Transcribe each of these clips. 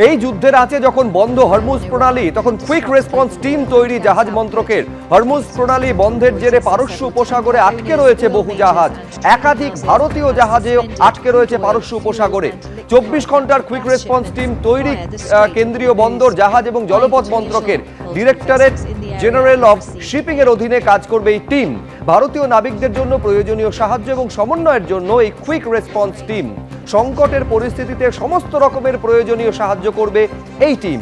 এই যুদ্ধের আছে যখন বন্ধ হরমুজ প্রণালী, তখন কুইক রেসপন্স টিম তৈরি জাহাজ মন্ত্রকের। হরমুজ প্রণালী বন্ধের জেরে পারস্য উপসাগরে আটকে রয়েছে বহু জাহাজ, একাধিক ভারতীয় জাহাজেও আটকে রয়েছে পারস্য উপসাগরে। 24 ঘন্টার কুইক রেসপন্স টিম তৈরি কেন্দ্রীয় বন্দর, জাহাজ এবং জলপথ মন্ত্রকের। ডিরেক্টরেট জেনারেল অফ শিপিং এর অধীনে কাজ করবে এই টিম। ভারতীয় নাবিকদের জন্য প্রয়োজনীয় সাহায্য এবং সমন্বয়ের জন্য এই কুইক রেসপন্স টিম। সংকটের পরিস্থিতিতে সমস্ত রকমের প্রয়োজনীয় সাহায্য করবে এই টিম।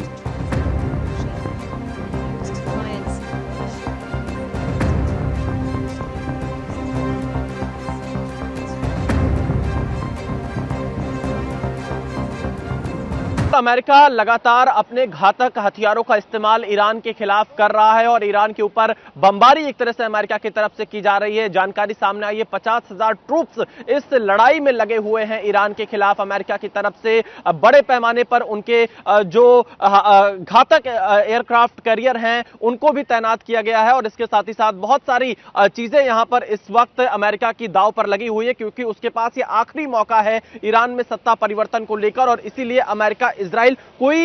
अमेरिका लगातार अपने घातक हथियारों का इस्तेमाल ईरान के खिलाफ कर रहा है और ईरान के ऊपर बमबारी एक तरह से अमेरिका की तरफ से की जा रही है। जानकारी सामने आई है 50,000 ट्रूप्स इस लड़ाई में लगे हुए हैं ईरान के खिलाफ। अमेरिका की तरफ से बड़े पैमाने पर उनके जो घातक एयरक्राफ्ट कैरियर हैं उनको भी तैनात किया गया है और इसके साथ ही साथ बहुत सारी चीजें यहां पर इस वक्त अमेरिका की दांव पर लगी हुई है, क्योंकि उसके पास ये आखिरी मौका है ईरान में सत्ता परिवर्तन को लेकर और इसीलिए अमेरिका इजराइल कोई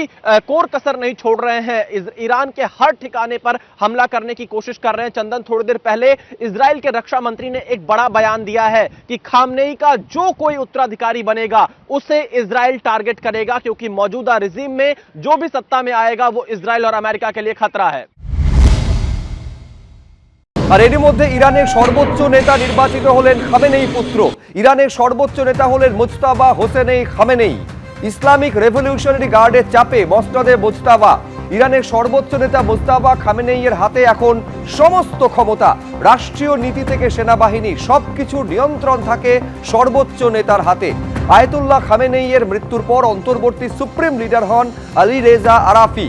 कोर कसर नहीं छोड़ रहे हैं। ईरान के हर ठिकाने पर हमला करने की कोशिश कर रहे हैं। चंदन, थोड़ी देर पहले इजराइल के रक्षा मंत्री ने एक बड़ा बयान दिया है कि खामनेई का जो कोई उत्तराधिकारी बनेगा उसे इजराइल टारगेट करेगा, क्योंकि मौजूदा रिजीम में जो भी सत्ता में आएगा वो इजराइल और अमेरिका के लिए खतरा है। আর এর মধ্যে ইরানের সর্বোচ্চ নেতা নির্বাচিত হলেন খামেনেই পুত্র। ইরানের সর্বোচ্চ নেতা হলেন মুজতাবা হোসেনেই খামেনেই। ইসলামিক রেভলিউশনারি গার্ডের চাপে মসনদে মুজতাবা। ইরানের সর্বোচ্চ নেতা মুজতাবা খামেনেইয়ের হাতে এখন সমস্ত ক্ষমতা। রাষ্ট্রীয় নীতি থেকে সেনাবাহিনী সবকিছুর নিয়ন্ত্রণ থাকে সর্বোচ্চ নেতার হাতে। আয়াতুল্লাহ খামেনেইয়ের মৃত্যুর পর অন্তর্বর্তী সুপ্রিম লিডার হন আলী রেজা আরাফি।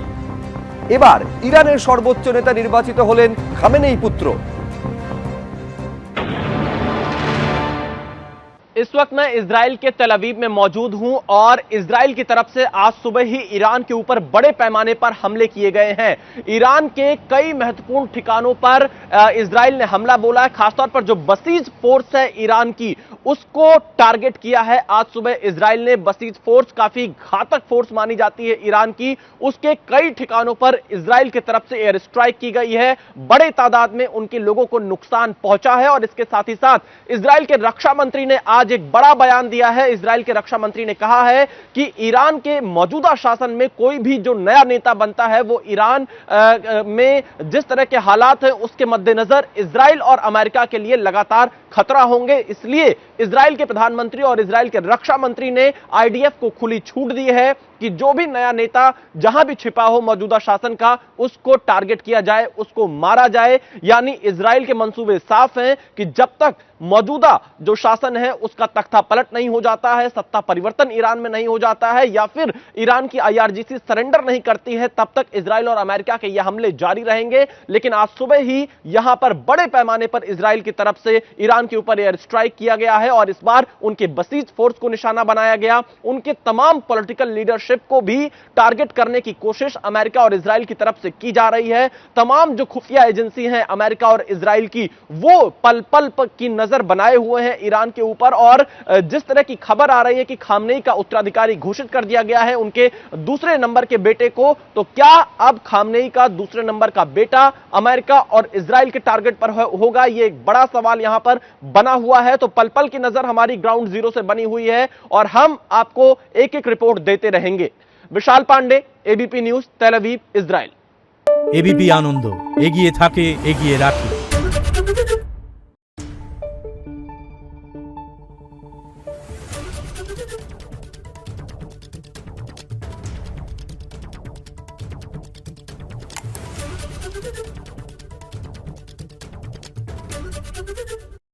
এবার ইরানের সর্বোচ্চ নেতা নির্বাচিত হলেন খামেনেই পুত্র। इस वक्त मैं इजराइल के तेल अवीव में मौजूद हूं और इजराइल की तरफ से आज सुबह ही ईरान के ऊपर बड़े पैमाने पर हमले किए गए हैं। ईरान के कई महत्वपूर्ण ठिकानों पर इजराइल ने हमला बोला है। खासतौर पर जो बसीज फोर्स है ईरान की उसको टारगेट किया है। आज सुबह इजराइल ने बसीज फोर्स, काफी घातक फोर्स मानी जाती है ईरान की, उसके कई ठिकानों पर इजराइल की तरफ से एयर स्ट्राइक की गई है। बड़े तादाद में उनके लोगों को नुकसान पहुंचा है और इसके साथ ही साथ इजराइल के रक्षा मंत्री ने आज एक बड़ा बयान दिया है। इजराइल के रक्षा मंत्री ने कहा है कि ईरान के मौजूदा शासन में कोई भी जो नया नेता बनता है वो ईरान में जिस तरह के हालात हैं उसके मद्देनजर इजराइल और अमेरिका के लिए लगातार खतरा होंगे। इसलिए इजराइल के प्रधानमंत्री और इजराइल के रक्षा मंत्री ने आईडीएफ को खुली छूट दी है कि जो भी नया नेता जहां भी छिपा हो मौजूदा शासन का उसको टारगेट किया जाए, उसको मारा जाए। यानी इजराइल के मंसूबे साफ हैं कि जब तक मौजूदा जो शासन है उसका तख्ता पलट नहीं हो जाता है, सत्ता परिवर्तन ईरान में नहीं हो जाता है या फिर ईरान की आईआरजीसी सरेंडर नहीं करती है, तब तक इजराइल और अमेरिका के ये हमले जारी रहेंगे। लेकिन आज सुबह ही यहां पर बड़े पैमाने पर इजराइल की तरफ से ईरान के ऊपर एयर स्ट्राइक किया गया है और इस बार उनके बसीज फोर्स को निशाना बनाया गया। उनके तमाम पॉलिटिकल लीडरशिप को भी टारगेट करने की कोशिश अमेरिका और इजराइल की तरफ से की जा रही है। तमाम जो खुफिया एजेंसी हैं अमेरिका और इजराइल की, वो पल पल की नजर बनाए हुए हैं ईरान के ऊपर और जिस तरह की खबर आ रही है कि खामनेई का उत्तराधिकारी घोषित कर दिया गया है उनके दूसरे नंबर के बेटे को, तो क्या अब खामनेई का दूसरे नंबर का बेटा अमेरिका और इजराइल के टारगेट पर होगा? ये एक बड़ा सवाल यहां पर बना हुआ है। तो पल पल की नजर हमारी ग्राउंड जीरो से बनी हुई है और हम आपको एक एक रिपोर्ट देते रहेंगे। विशाल पांडे, एबीपी न्यूज, तेल अवीव, इजराइल। एबीपी आनंद एगिए थाके एगिए राखे। Thank you.